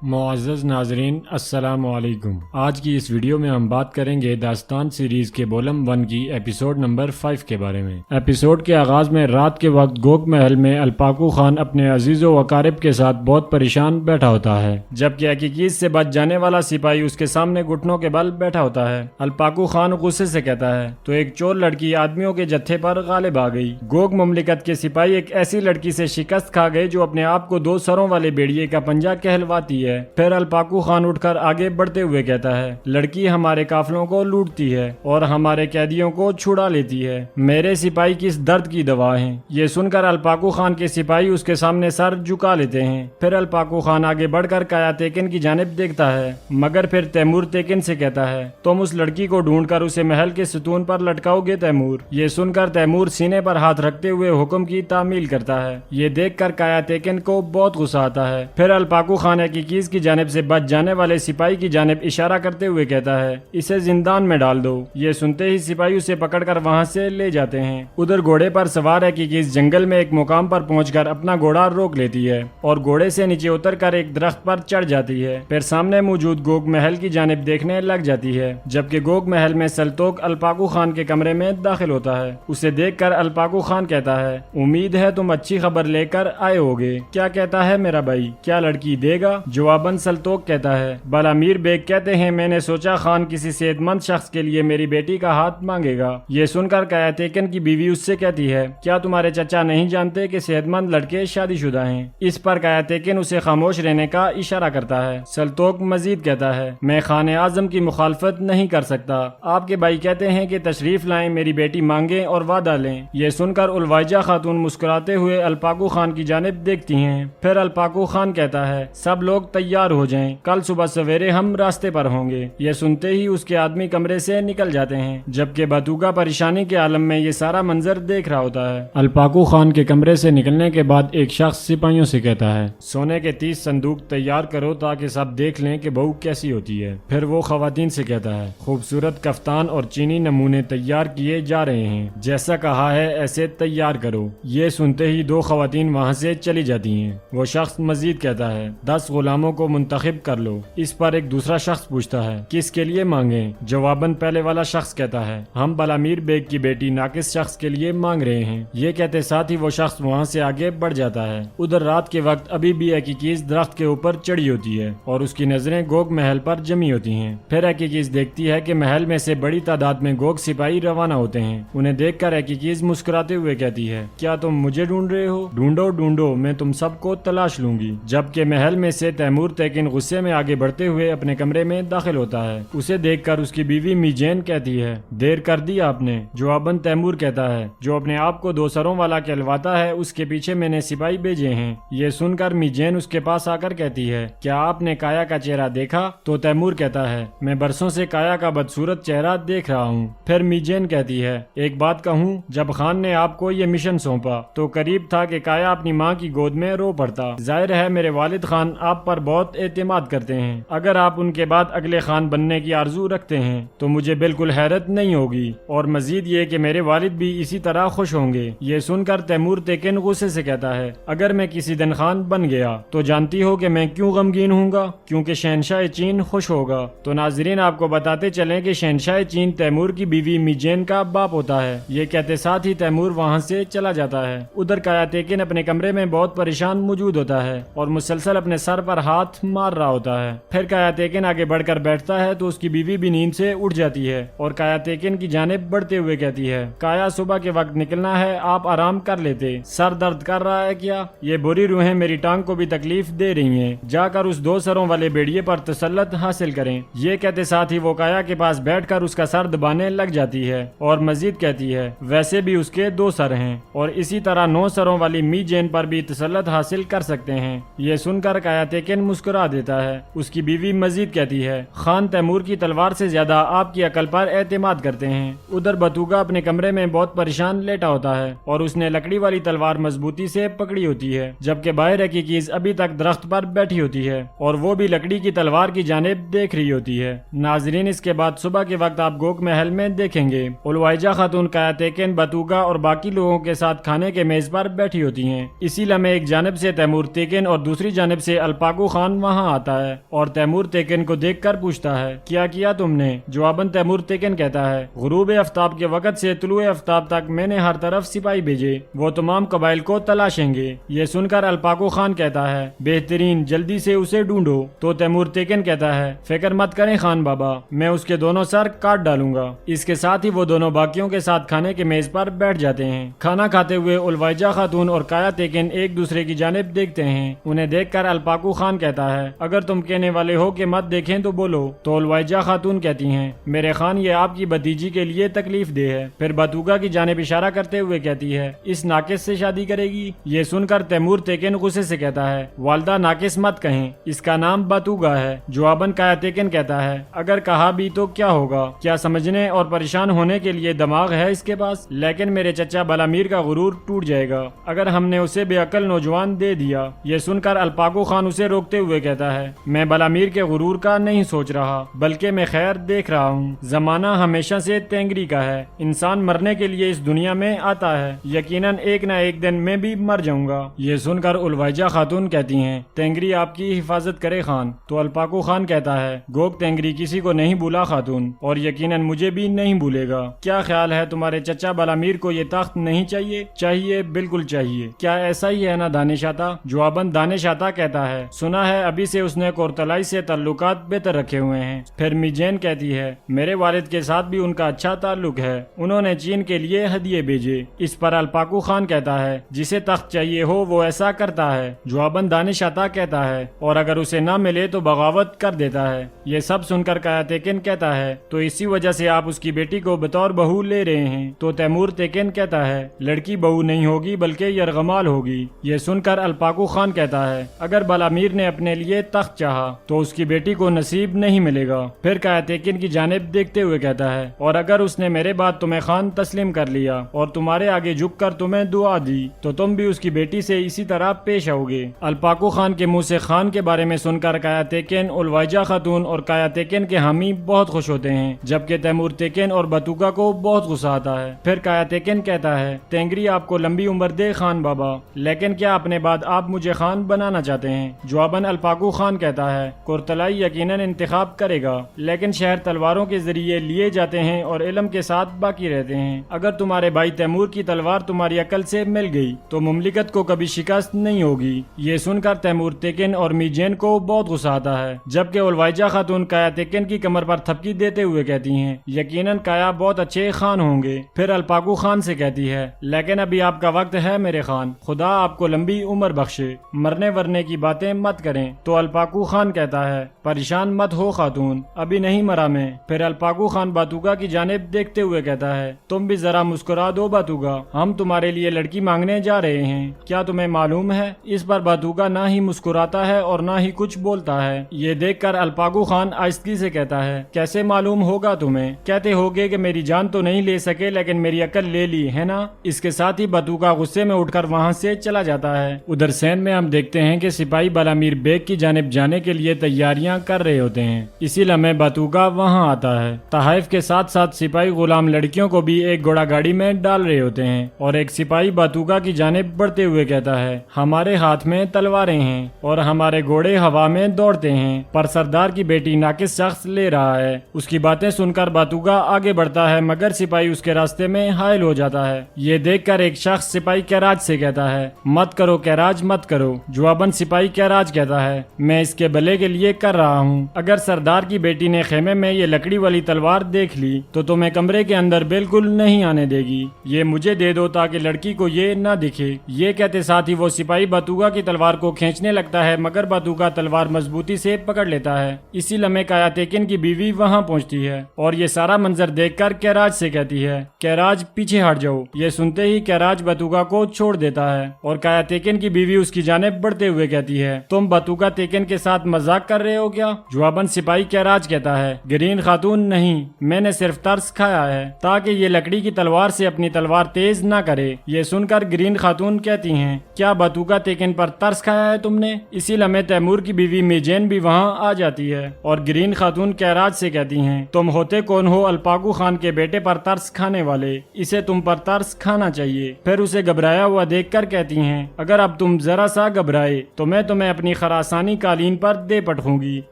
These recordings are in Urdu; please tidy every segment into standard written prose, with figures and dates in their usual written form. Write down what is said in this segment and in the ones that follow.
معزز ناظرین السلام علیکم۔ آج کی اس ویڈیو میں ہم بات کریں گے داستان سیریز کے بولم 1 کی ایپیسوڈ نمبر 5 کے بارے میں۔ ایپیسوڈ کے آغاز میں رات کے وقت گوگ محل میں الپاکو خان اپنے عزیز و اقارب کے ساتھ بہت پریشان بیٹھا ہوتا ہے، جبکہ حقیقیز سے بچ جانے والا سپاہی اس کے سامنے گھٹنوں کے بل بیٹھا ہوتا ہے۔ الپاکو خان غصے سے کہتا ہے تو ایک چور لڑکی آدمیوں کے جتھے پر غالب آ گئی۔ گوگ مملکت کے سپاہی ایک ایسی لڑکی سے شکست کھا گئے جو اپنے آپ کو 2 سروں والے بیڑیے کا پنجہ کہلواتی ہے۔ پھر الپاکو خان اٹھ کر آگے بڑھتے ہوئے کہتا ہے، لڑکی ہمارے قافلوں کو لوٹتی ہے اور ہمارے قیدیوں کو چھڑا لیتی ہے۔ میرے سپاہی کس درد کی دوا ہیں؟ یہ سن کر الپاکو خان کے سپاہی اس کے سامنے سر جھکا لیتے ہیں۔ پھر الپاکو خان آگے بڑھ کر کایا تیکن کی جانب دیکھتا ہے، مگر پھر تیمور تیکن سے کہتا ہے، تم اس لڑکی کو ڈھونڈ کر اسے محل کے ستون پر لٹکاؤ گے تیمور؟ یہ سن کر تیمور سینے پر ہاتھ رکھتے ہوئے حکم کی تعمیل کرتا ہے۔ یہ دیکھ کر کایا تیکن کو بہت غصہ آتا ہے۔ پھر الپاکو خان حقیقیز کی جانب سے بچ جانے والے سپاہی کی جانب اشارہ کرتے ہوئے کہتا ہے، اسے زندان میں ڈال دو۔ یہ سنتے ہی سپاہی اسے پکڑ کر وہاں سے لے جاتے ہیں۔ ادھر گھوڑے پر سوار حقیقیز جنگل میں ایک مقام پر پہنچ کر اپنا گھوڑا روک لیتی ہے اور گھوڑے سے نیچے اتر کر ایک درخت پر چڑھ جاتی ہے۔ پھر سامنے موجود گوگ محل کی جانب دیکھنے لگ جاتی ہے، جبکہ گوگ محل میں سلطوق الپاکو خان کے کمرے میں داخل ہوتا ہے۔ اسے دیکھ کر الپاکو خان کہتا ہے، امید ہے تم اچھی خبر لے کر آئے ہوگے۔ کیا کہتا ہے میرا بھائی؟ کیا لڑکی دے گا؟ جواباً سلطوق کہتا ہے، بلامیر بیگ کہتے ہیں میں نے سوچا خان کسی صحت مند شخص کے لیے میری بیٹی کا ہاتھ مانگے گا۔ یہ سن کر کایا تیکن کی بیوی اس سے کہتی ہے، کیا تمہارے چچا نہیں جانتے کہ صحت مند لڑکے شادی شدہ ہیں؟ اس پر کایا تیکن اسے خاموش رہنے کا اشارہ کرتا ہے۔ سلطوق مزید کہتا ہے، میں خان اعظم کی مخالفت نہیں کر سکتا۔ آپ کے بھائی کہتے ہیں کہ تشریف لائیں، میری بیٹی مانگیں اور وعدہ لیں۔ یہ سن کر الوائجہ خاتون مسکراتے ہوئے الپاکو خان کی جانب دیکھتی ہیں۔ پھر الپاکو خان کہتا ہے، سب لوگ تیار ہو جائیں، کل صبح سویرے ہم راستے پر ہوں گے۔ یہ سنتے ہی اس کے آدمی کمرے سے نکل جاتے ہیں، جبکہ باتوگا پریشانی کے عالم میں یہ سارا منظر دیکھ رہا ہوتا ہے۔ الپاکو خان کے کمرے سے نکلنے کے بعد ایک شخص سپاہیوں سے کہتا ہے، سونے کے 30 صندوق تیار کرو تاکہ سب دیکھ لیں کہ بہو کیسی ہوتی ہے۔ پھر وہ خواتین سے کہتا ہے، خوبصورت کفتان اور چینی نمونے تیار کیے جا رہے ہیں، جیسا کہا ہے ایسے تیار کرو۔ یہ سنتے ہی 2 خواتین وہاں سے چلی جاتی ہیں۔ وہ شخص مزید کہتا ہے، 10 غلاموں کو منتخب کر لو۔ اس پر ایک دوسرا شخص پوچھتا ہے، کس کے لیے مانگیں؟ جواباً پہلے والا شخص کہتا ہے، ہم بلامیر بیگ کی بیٹی ناقص شخص کے لیے مانگ رہے ہیں۔ یہ کہتے ساتھ ہی وہ شخص وہاں سے آگے بڑھ جاتا ہے۔ ادھر رات کے وقت ابھی بھی حقیقیز درخت کے اوپر چڑھی ہوتی ہے اور اس کی نظریں گوگ محل پر جمی ہوتی ہیں۔ پھر حقیقیز دیکھتی ہے کہ محل میں سے بڑی تعداد میں گوگ سپاہی روانہ ہوتے ہیں۔ انہیں دیکھ کر حقیقیز مسکراتے ہوئے کہتی ہے، کیا تم مجھے ڈھونڈ رہے ہو؟ ڈھونڈو ڈھونڈو، میں تم سب کو تلاش لوں گی۔ جبکہ محل میں سے تیمور تیکن غصے میں آگے بڑھتے ہوئے اپنے کمرے میں داخل ہوتا ہے۔ اسے دیکھ کر اس کی بیوی میجین کہتی ہے، دیر کر دی آپ نے۔ جواباً تیمور کہتا ہے، جو اپنے آپ کو 2 سروں والا کہلواتا ہے اس کے پیچھے میں نے سپاہی بھیجے ہیں۔ یہ سن کر میجین اس کے پاس آ کر کہتی ہے، کیا آپ نے کایا کا چہرہ دیکھا؟ تو تیمور کہتا ہے، میں برسوں سے کایا کا بدصورت چہرہ دیکھ رہا ہوں۔ پھر میجین کہتی ہے، ایک بات کہوں، جب خان نے آپ کو یہ مشن سونپا تو قریب تھا کہ کایا اپنی ماں کی گود میں رو پڑتا۔ ظاہر ہے میرے والد خان آپ پر بہت اعتماد کرتے ہیں۔ اگر آپ ان کے بعد اگلے خان بننے کی آرزو رکھتے ہیں تو مجھے بالکل حیرت نہیں ہوگی، اور مزید یہ کہ میرے والد بھی اسی طرح خوش ہوں گے۔ یہ سن کر تیمور تیکن غصے سے کہتا ہے، اگر میں کسی دن خان بن گیا تو جانتی ہو کہ میں کیوں غمگین ہوں گا؟ کیونکہ شہنشاہ چین خوش ہوگا۔ تو ناظرین آپ کو بتاتے چلیں کہ شہنشاہ چین تیمور کی بیوی میجین کا باپ ہوتا ہے۔ یہ کہتے ساتھ ہی تیمور وہاں سے چلا جاتا ہے۔ ادھر کایا تیکن اپنے کمرے میں بہت پریشان موجود ہوتا ہے اور مسلسل اپنے سر پر ہاتھ مار رہا ہوتا ہے۔ پھر کایا تیکن آگے بڑھ کر بیٹھتا ہے تو اس کی بیوی بھی نیند سے اٹھ جاتی ہے اور کایا تیکن کی جانب بڑھتے ہوئے کہتی ہے، کایا صبح کے وقت نکلنا ہے، آپ آرام کر لیتے۔ سر درد کر رہا ہے کیا؟ یہ بری روحیں میری ٹانگ کو بھی تکلیف دے رہی ہیں، جا کر اس 2 سروں والے بیڑیے پر تسلط حاصل کریں۔ یہ کہتے ساتھ ہی وہ کایا کے پاس بیٹھ کر اس کا سر دبانے لگ جاتی ہے اور مزید کہتی ہے، ویسے بھی اس کے 2 سر ہیں اور اسی طرح 9 سروں والی می جین پر بھی تسلط حاصل کر سکتے ہیں۔ یہ سن کر کایا تیکن مسکرا دیتا ہے۔ اس کی بیوی مزید کہتی ہے، خان تیمور کی تلوار سے زیادہ آپ کی عقل پر اعتماد کرتے ہیں۔ ادھر باتوگا اپنے کمرے میں بہت پریشان لیٹا ہوتا ہے اور اس نے لکڑی والی تلوار مضبوطی سے پکڑی ہوتی ہے، جبکہ باہر حقیقیز ابھی تک درخت پر بیٹھی ہوتی ہے اور وہ بھی لکڑی کی تلوار کی جانب دیکھ رہی ہوتی ہے۔ ناظرین اس کے بعد صبح کے وقت آپ گوگ محل میں دیکھیں گے الوائجہ خاتون کایا تیکن باتوگا اور باقی لوگوں کے ساتھ کھانے کے میز پر بیٹھی ہوتی ہیں۔ اسی لمحے ایک جانب سے تیمور تیکن اور دوسری جانب سے الپاکو خان وہاں آتا ہے اور تیمور تیکن کو دیکھ کر پوچھتا ہے کیا کیا تم نے؟ جواباً تیمور تیکن کہتا ہے غروب آفتاب کے وقت سے طلوع آفتاب تک میں نے ہر طرف سپاہی بھیجے، وہ تمام قبائل کو تلاشیں گے۔ یہ سن کر الپاکو خان کہتا ہے بہترین، جلدی سے اسے ڈھونڈو۔ تو تیمور تیکن کہتا ہے فکر مت کریں خان بابا، میں اس کے دونوں سر کاٹ ڈالوں گا۔ اس کے ساتھ ہی وہ دونوں باقیوں کے ساتھ کھانے کے میز پر بیٹھ جاتے ہیں۔ کھانا کھاتے ہوئے الوائجہ خاتون اور کایا تیکن ایک دوسرے کی جانب دیکھتے ہیں۔ انہیں دیکھ کر الپاکو خان کہتا ہے اگر تم کہنے والے ہو کہ مت دیکھیں تو بولو۔ تو الوائجہ خاتون کہتی ہیں میرے خان یہ آپ کی بھتیجی کے لیے تکلیف دہ ہے۔ پھر باتوگا کی جانب اشارہ کرتے ہوئے کہتی ہے اس ناقص سے شادی کرے گی؟ یہ سن کر تیمور تیکن غصے سے کہتا ہے والدہ ناقص مت کہیں، اس کا نام باتوگا ہے۔ جواباً کایا تیکن کہتا ہے اگر کہا بھی تو کیا ہوگا؟ کیا سمجھنے اور پریشان ہونے کے لیے دماغ ہے اس کے پاس؟ لیکن میرے چچا بلامیر کا غرور ٹوٹ جائے گا اگر ہم نے اسے بے عقل نوجوان دے دیا۔ یہ سن کر الپاکو خان اسے روکتے ہوئے کہتا ہے میں بلامیر کے غرور کا نہیں سوچ رہا بلکہ میں خیر دیکھ رہا ہوں۔ زمانہ ہمیشہ سے تینگری کا ہے، انسان مرنے کے لیے اس دنیا میں آتا ہے، یقیناً ایک نہ ایک دن میں بھی مر جاؤں گا۔ یہ سن کر الوائجہ خاتون کہتی ہیں تینگری آپ کی حفاظت کرے خان۔ تو الپاکو خان کہتا ہے گوگ تینگری کسی کو نہیں بھولا خاتون، اور یقیناً مجھے بھی نہیں بھولے گا۔ کیا خیال ہے تمہارے چچا بلامیر کو یہ تخت نہیں چاہیے؟ چاہیے، بالکل چاہیے۔ کیا ایسا ہی ہے نا دانش آتا؟ جواباً دانش آتا کہتا ہے سنا ہے ابھی سے اس نے کورتلائی سے تعلقات بہتر رکھے ہوئے ہیں۔ پھر میجین کہتی ہے میرے والد کے ساتھ بھی ان کا اچھا تعلق ہے، انہوں نے چین کے لیے ہدیے بھیجے۔ اس پر الپاکو خان کہتا ہے جسے تخت چاہیے ہو وہ ایسا کرتا ہے۔ جواباً دانش آتا کہتا ہے اور اگر اسے نہ ملے تو بغاوت کر دیتا ہے۔ یہ سب سن کر کایا تیکن کہتا ہے تو اسی وجہ سے آپ اس کی بیٹی کو بطور بہو لے رہے ہیں؟ تو تیمور تیکن کہتا ہے لڑکی بہو نہیں ہوگی بلکہ یرغمال ہوگی۔ یہ سن کر الپاکو خان کہتا ہے اگر بلامیر نے اپنے لیے تخت چاہا تو اس کی بیٹی کو نصیب نہیں ملے گا۔ پھر کایا تیکن کی جانب دیکھتے ہوئے کہتا ہے اور اگر اس نے میرے بعد تمہیں خان تسلیم کر لیا اور تمہارے آگے جھک کر تمہیں دعا دی تو تم بھی اس کی بیٹی سے اسی طرح پیش آؤ گے۔ الپاکو خان کے منہ سے خان کے بارے میں سن کر کایا تیکن، الوائجہ خاتون اور کایا تیکن کے حامی بہت خوش ہوتے ہیں، جبکہ تیمور تیکن اور باتوگا کو بہت غصہ آتا ہے۔ پھر کایا تیکن کہتا ہے تینگری آپ کو لمبی عمر دے خان بابا، لیکن کیا اپنے بعد آپ مجھے خان بنانا چاہتے ہیں؟ جواباً الپاکو خان کہتا ہے کورتلائی یقیناً انتخاب کرے گا، لیکن شہر تلواروں کے ذریعے لیے جاتے ہیں اور علم کے ساتھ باقی رہتے ہیں۔ اگر تمہارے بھائی تیمور کی تلوار تمہاری عقل سے مل گئی تو مملکت کو کبھی شکست نہیں ہوگی۔ یہ سن کر تیمور تیکن اور میجین کو بہت غصہ آتا ہے، جبکہ الوائجہ خاتون کایا تیکن کی کمر پر تھپکی دیتے ہوئے کہتی ہیں یقیناً کایا بہت اچھے خان ہوں گے۔ پھر الپاکو خان سے کہتی ہے لیکن ابھی آپ کا وقت ہے میرے خان، خدا آپ کو لمبی عمر بخشے، مرنے ورنے کی باتیں مت کریں۔ تو الپاکو خان کہتا ہے پریشان مت ہو خاتون، ابھی نہیں مرا میں۔ پھر الپاکو خان باتوگا کی جانب دیکھتے ہوئے کہتا ہے تم بھی ذرا مسکرا دو باتوگا، ہم تمہارے لیے لڑکی مانگنے جا رہے ہیں، کیا تمہیں معلوم ہے؟ اس پر باتوگا نہ ہی مسکراتا ہے اور نہ ہی کچھ بولتا ہے۔ یہ دیکھ کر الپاکو خان آہستگی سے کہتا ہے کیسے معلوم ہوگا تمہیں؟ کہتے ہوگے کہ میری جان تو نہیں لے سکے لیکن میری عقل لے لی ہے نا۔ اس کے ساتھ ہی باتوگا غصے میں اٹھ کر وہاں سے چلا جاتا ہے۔ ادھر سین میں ہم دیکھتے ہیں کہ سپاہی بلامیر بیگ کی جانب جانے کے لیے تیاریاں کر رہے ہوتے ہیں۔ اسی لمحے باتوگا وہاں آتا ہے۔ تحائف کے ساتھ ساتھ سپاہی غلام لڑکیوں کو بھی ایک گھوڑا گاڑی میں ڈال رہے ہوتے ہیں، اور ایک سپاہی باتوگا کی جانب بڑھتے ہوئے کہتا ہے ہمارے ہاتھ میں تلواریں ہیں اور ہمارے گھوڑے ہوا میں دوڑتے ہیں، پر سردار کی بیٹی ناقص شخص لے رہا ہے۔ اس کی باتیں سن کر باتوگا آگے بڑھتا ہے مگر سپاہی اس کے راستے میں حائل ہو جاتا ہے۔ یہ دیکھ کر ایک شخص سپاہی کیراج سے کہتا ہے مت کرو کیراج مت کرو۔ جواباً سپاہی کیراج کہتا ہے میں اس کے بھلے کے لیے کر رہا ہوں، اگر سردار کی بیٹی نے خیمے میں یہ لکڑی والی تلوار دیکھ لی تو تمہیں کمرے کے اندر بالکل نہیں آنے دے گی، یہ مجھے دے دو تاکہ لڑکی کو یہ نہ دکھے۔ یہ کہتے ساتھ ہی وہ سپاہی باتوگا کی تلوار کو کھینچنے لگتا ہے مگر باتوگا تلوار مضبوطی سے پکڑ لیتا ہے۔ اسی لمحے کایا تیکن کی بیوی وہاں پہنچتی ہے اور یہ سارا منظر دیکھ کر کیراج سے کہتی ہے کیراج پیچھے ہٹ جاؤ۔ یہ سنتے ہی کیراج باتوگا کو چھوڑ دیتا ہے اور کایا تیکن کی بیوی اس کی جانب بڑھتے ہوئے کہتی ہے تم باتوگا تیکن کے ساتھ مذاق کر رہے ہو کیا؟ جواباً سپاہی کیراج کہتا ہے گرین خاتون نہیں، میں نے صرف ترس کھایا ہے تاکہ یہ لکڑی کی تلوار سے اپنی تلوار تیز نہ کرے۔ یہ سن کر گرین خاتون کہتی ہیں کیا باتوگا تیکن پر ترس کھایا ہے تم نے؟ اسی لمحے تیمور کی بیوی میجین بھی وہاں آ جاتی ہے اور گرین خاتون کیراج سے کہتی ہیں تم ہوتے کون ہو الپاکو خان کے بیٹے پر ترس کھانے والے، اسے تم پر ترس کھانا چاہیے۔ پھر اسے گھبرایا ہوا دیکھ کر کہتی ہیں اگر اب تم ذرا سا گھبرائے تو میں تمہیں اپنی اپنی خراسانی قالین پر دے پٹکوں گی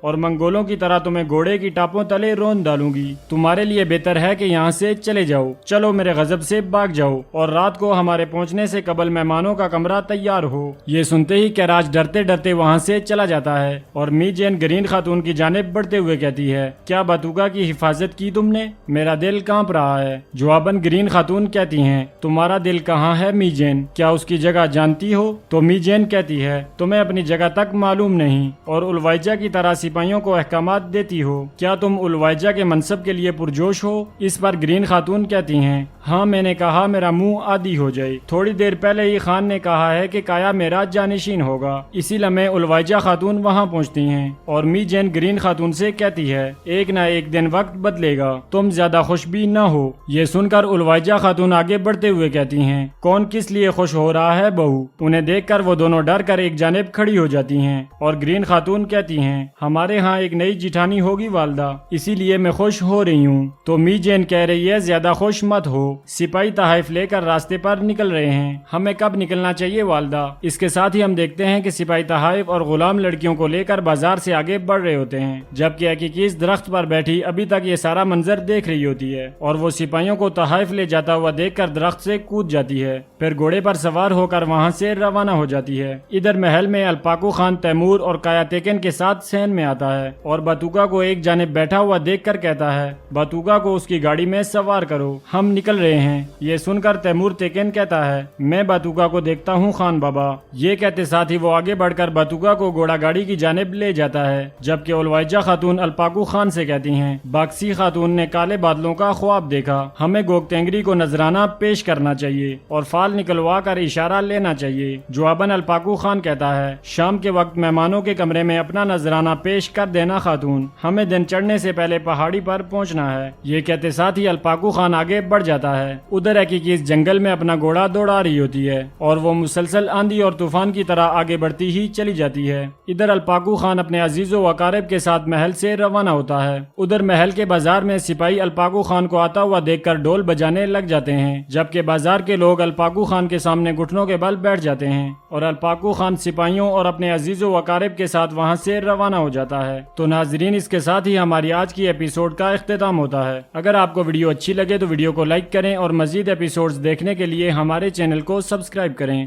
اور منگولوں کی طرح تمہیں گھوڑے کی ٹاپوں تلے رون ڈالوں گی۔ تمہارے لیے بہتر ہے کہ یہاں سے چلے جاؤ، چلو میرے غضب سے بھاگ جاؤ اور رات کو ہمارے پہنچنے سے قبل مہمانوں کا کمرہ تیار ہو۔ یہ سنتے ہی کیراج ڈرتے ڈرتے وہاں سے چلا جاتا ہے اور می جین گرین خاتون کی جانب بڑھتے ہوئے کہتی ہے، کیا باتوگا کی حفاظت کی تم نے؟ میرا دل کانپ رہا ہے۔ جواباً گرین خاتون کہتی ہیں، تمہارا دل کہاں ہے می جین؟ کیا اس کی جگہ جانتی ہو؟ تو می جین کہتی ہے، تمہیں اپنی جگہ تک معلوم نہیں اور الوائجہ کی طرح سپاہیوں کو احکامات دیتی ہو۔ کیا تم الوائجہ کے منصب کے لیے پرجوش ہو؟ اس پر گرین خاتون کہتی ہیں، ہاں میں نے کہا میرا منہ عادی ہو جائے۔ تھوڑی دیر پہلے ہی خان نے کہا ہے کہ کایا میرا جانشین ہوگا۔ اسی لمحے الوائجہ خاتون وہاں پہنچتی ہیں اور می جین گرین خاتون سے کہتی ہے، ایک نہ ایک دن وقت بدلے گا، تم زیادہ خوش بھی نہ ہو۔ یہ سن کر الوائجہ خاتون آگے بڑھتے ہوئے کہتی ہیں، کون کس لیے خوش ہو رہا ہے بہو؟ انہیں دیکھ کر وہ دونوں ڈر کر ایک جانب کھڑی ہو جاتی ہیں اور گرین خاتون کہتی ہیں، ہمارے ہاں ایک نئی جٹھانی ہوگی والدہ، اسی لیے میں خوش ہو رہی ہوں۔ تو می جین کہہ رہی ہے، زیادہ خوش مت ہو، سپاہی تحائف لے کر راستے پر نکل رہے ہیں، ہمیں کب نکلنا چاہیے والدہ؟ اس کے ساتھ ہی ہم دیکھتے ہیں کہ سپاہی تحائف اور غلام لڑکیوں کو لے کر بازار سے آگے بڑھ رہے ہوتے ہیں، جبکہ حقیقیز درخت پر بیٹھی ابھی تک یہ سارا منظر دیکھ رہی ہوتی ہے اور وہ سپاہیوں کو تحائف لے جاتا ہوا دیکھ کر درخت سے کود جاتی ہے، پھر گھوڑے پر سوار ہو کر وہاں سے روانہ ہو جاتی ہے۔ ادھر محل میں الپاکو خان تیمور اور کایا تیکن کے ساتھ سین میں آتا ہے اور باتوگا کو ایک جانب بیٹھا ہوا دیکھ کر کہتا ہے، باتوگا کو اس کی گاڑی میں سوار کرو، ہم نکل رہے ہیں۔ یہ سن کر تیمور تیکن کہتا ہے، میں باتوگا کو دیکھتا ہوں خان بابا۔ یہ کہتے ساتھ ہی وہ آگے بڑھ کر باتوگا کو گھوڑا گاڑی کی جانب لے جاتا ہے، جبکہ الوائجہ خاتون الپاکو خان سے کہتی ہیں، باکسی خاتون نے کالے بادلوں کا خواب دیکھا، ہمیں گوگ تینگری کو نذرانہ پیش کرنا چاہیے اور فال نکلوا کر اشارہ لینا چاہیے۔ جواباً الپاکو خان کہتا ہے، شام کے وقت مہمانوں کے کمرے میں اپنا نذرانہ پیش کر دینا خاتون، ہمیں دن چڑھنے سے پہلے پہاڑی پر پہنچنا ہے۔ یہ کہتے ساتھ ہی الپاکو خان آگے بڑھ جاتا ہے۔ ادھر حقیقی اس جنگل میں اپنا گھوڑا دوڑا رہی ہوتی ہے اور وہ مسلسل آندھی اور طوفان کی طرح آگے بڑھتی ہی چلی جاتی ہے۔ ادھر الپاکو خان اپنے عزیز و اقارب کے ساتھ محل سے روانہ ہوتا ہے۔ ادھر محل کے بازار میں سپاہی الپاکو خان کو آتا ہوا دیکھ کر ڈول بجانے لگ جاتے ہیں، جبکہ بازار کے لوگ الپاکو خان کے سامنے گھٹنوں کے بل بیٹھ جاتے ہیں اور الپاکو خان سپاہیوں اور اپنے عزیز و اقارب کے ساتھ وہاں سے روانہ ہو جاتا ہے۔ تو ناظرین، اس کے ساتھ ہی ہماری آج کی ایپیسوڈ کا اختتام ہوتا ہے۔ اگر آپ کو ویڈیو اچھی لگے تو ویڈیو کو لائک کریں اور مزید ایپیسوڈز دیکھنے کے لیے ہمارے چینل کو سبسکرائب کریں۔